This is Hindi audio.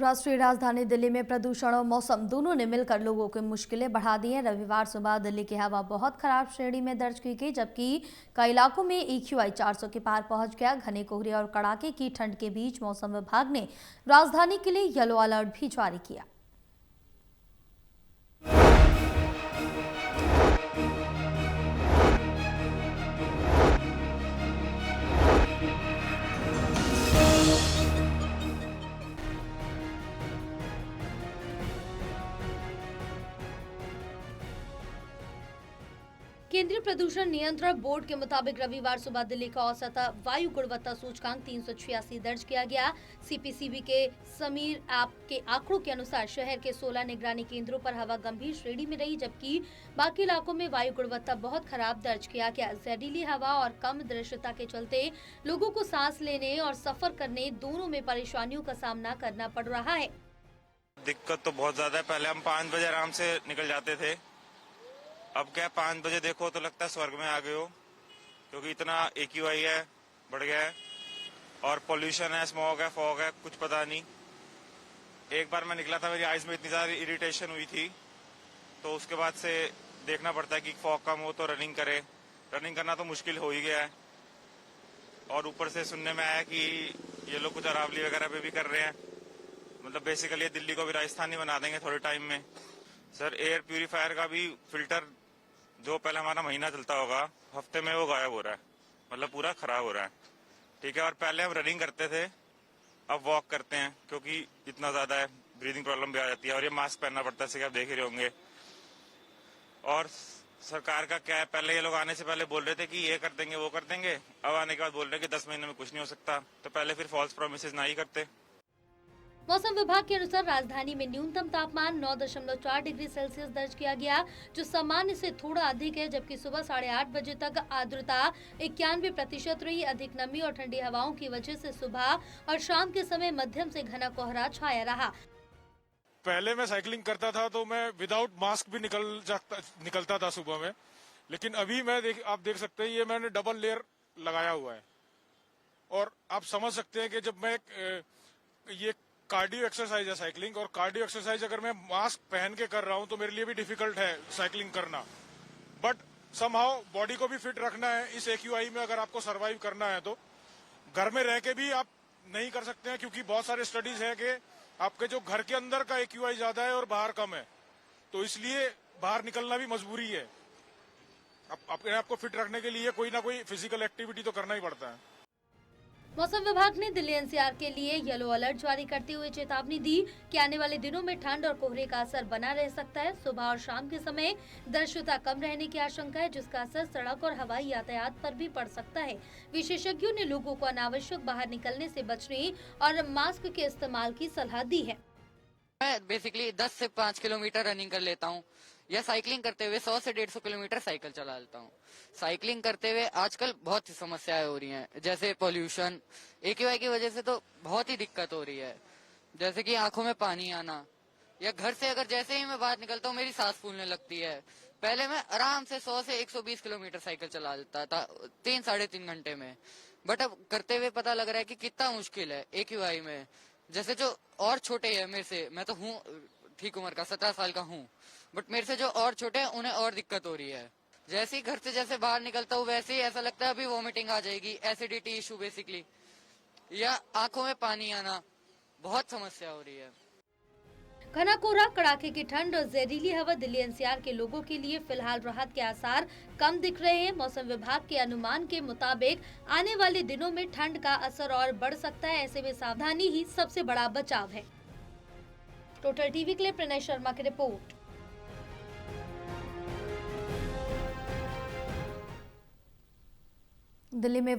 राष्ट्रीय राजधानी दिल्ली में प्रदूषण और मौसम दोनों ने मिलकर लोगों की मुश्किलें बढ़ा दी हैं। रविवार सुबह दिल्ली की हवा बहुत खराब श्रेणी में दर्ज की गई, जबकि कई इलाकों में AQI 400 के पार पहुंच गया। घने कोहरे और कड़ाके की ठंड के बीच मौसम विभाग ने राजधानी के लिए येलो अलर्ट भी जारी किया। केंद्रीय प्रदूषण नियंत्रण बोर्ड के मुताबिक रविवार सुबह दिल्ली का औसत वायु गुणवत्ता सूचकांक 386 दर्ज किया गया। CPCB के समीर ऐप के आंकड़ों के अनुसार शहर के 16 निगरानी केंद्रों पर हवा गंभीर श्रेणी में रही, जबकि बाकी इलाकों में वायु गुणवत्ता बहुत खराब दर्ज किया गया। जहरीली हवा और कम दृश्यता के चलते लोगों को सांस लेने और सफर करने दोनों में परेशानियों का सामना करना पड़ रहा है। दिक्कत तो बहुत ज्यादा है। पहले हम 5 बजे आराम से निकल जाते थे, अब क्या 5 बजे देखो तो लगता है स्वर्ग में आ गए हो, क्योंकि इतना AQI है, बढ़ गया है। और पोल्यूशन है, स्मॉग है, फॉग है, कुछ पता नहीं। एक बार मैं निकला था, मेरी आईज में इतनी ज्यादा इरिटेशन हुई थी, तो उसके बाद से देखना पड़ता है कि फॉग कम हो तो रनिंग करे। रनिंग करना तो मुश्किल हो ही गया है। और ऊपर से सुनने में आया कि ये लोग कुछ अरावली वगैरह पे भी कर रहे हैं। मतलब बेसिकली दिल्ली को भी राजस्थानी बना देंगे थोड़े टाइम में। सर, एयर प्यूरिफायर का भी फिल्टर जो पहले हमारा महीना चलता होगा, हफ्ते में वो गायब हो रहा है, मतलब पूरा खराब हो रहा है। ठीक है। और पहले हम रनिंग करते थे, अब वॉक करते हैं, क्योंकि इतना ज्यादा है, ब्रीदिंग प्रॉब्लम भी आ जाती है। और ये मास्क पहनना पड़ता है, जैसे कि आप देख ही रहे होंगे। और सरकार का क्या है, पहले ये लोग आने से पहले बोल रहे थे कि ये कर देंगे, वो कर देंगे। अब आने के बाद बोल रहे हैं कि 10 महीने में कुछ नहीं हो सकता। तो पहले फिर फॉल्स प्रोमिसेस ना ही करते। मौसम विभाग के अनुसार राजधानी में न्यूनतम तापमान 9.4 डिग्री सेल्सियस दर्ज किया गया, जो सामान्य से थोड़ा अधिक है, जबकि सुबह 8:30 बजे तक आर्द्रता 91% रही। अधिक नमी और ठंडी हवाओं की वजह से सुबह और शाम के समय मध्यम से घना कोहरा छाया रहा। पहले मैं साइकिलिंग करता था तो मैं विदाउट मास्क भी निकलता था सुबह में, लेकिन अभी आप देख सकते हैं, ये मैंने डबल लेयर लगाया हुआ है। और आप समझ सकते हैं कि जब मैं ये कार्डियो एक्सरसाइज है साइकिलिंग, और कार्डियो एक्सरसाइज अगर मैं मास्क पहन के कर रहा हूं तो मेरे लिए भी डिफिकल्ट है साइकिलिंग करना। बट समहाउ बॉडी को भी फिट रखना है। इस AQI में अगर आपको सरवाइव करना है तो घर में रह के भी आप नहीं कर सकते हैं, क्योंकि बहुत सारे स्टडीज है कि आपके जो घर के अंदर का AQI ज्यादा है और बाहर कम है, तो इसलिए बाहर निकलना भी मजबूरी है। अपने आप को फिट रखने के लिए कोई ना कोई फिजिकल एक्टिविटी तो करना ही पड़ता है। मौसम विभाग ने दिल्ली NCR के लिए येलो अलर्ट जारी करते हुए चेतावनी दी कि आने वाले दिनों में ठंड और कोहरे का असर बना रह सकता है। सुबह और शाम के समय दृश्यता कम रहने की आशंका है, जिसका असर सड़क और हवाई यातायात पर भी पड़ सकता है। विशेषज्ञों ने लोगों को अनावश्यक बाहर निकलने से बचने और मास्क के इस्तेमाल की सलाह दी है। मैं बेसिकली 10 से 5 किलोमीटर रनिंग कर लेता हूँ, या साइकिलिंग करते हुए 100 से 150 किलोमीटर साइकिल चला लेता हूँ। साइकिलिंग करते हुए आजकल बहुत सी समस्याएं हो रही हैं, जैसे पोल्यूशन, AQI की वजह से तो बहुत ही दिक्कत हो रही है। जैसे कि आंखों में पानी आना, या घर से अगर जैसे ही मैं बाहर निकलता हूँ मेरी सांस फूलने लगती है। पहले मैं आराम से 100 से 120 किलोमीटर साइकिल चला लेता था 3-3.5 घंटे में, बट अब करते हुए पता लग रहा है कि कितना मुश्किल है AQI में। जैसे जो और छोटे हैं मेरे से, मैं तो हूँ ठीक उम्र का, 17 साल का हूँ, बट मेरे से जो और छोटे हैं उन्हें और दिक्कत हो रही है। जैसे ही घर से जैसे बाहर निकलता हूँ वैसे ही ऐसा लगता है अभी वॉमिटिंग आ जाएगी, एसिडिटी इशू बेसिकली, या आंखों में पानी आना, बहुत समस्या हो रही है। घना कोहरा, कड़ाके की ठंड और जहरीली हवा दिल्ली NCR के लोगों के लिए फिलहाल राहत के आसार कम दिख रहे हैं। मौसम विभाग के अनुमान के मुताबिक आने वाले दिनों में ठंड का असर और बढ़ सकता है। ऐसे में सावधानी ही सबसे बड़ा बचाव है। टोटल टीवी के लिए प्रणय शर्मा की रिपोर्ट। दिल्ली में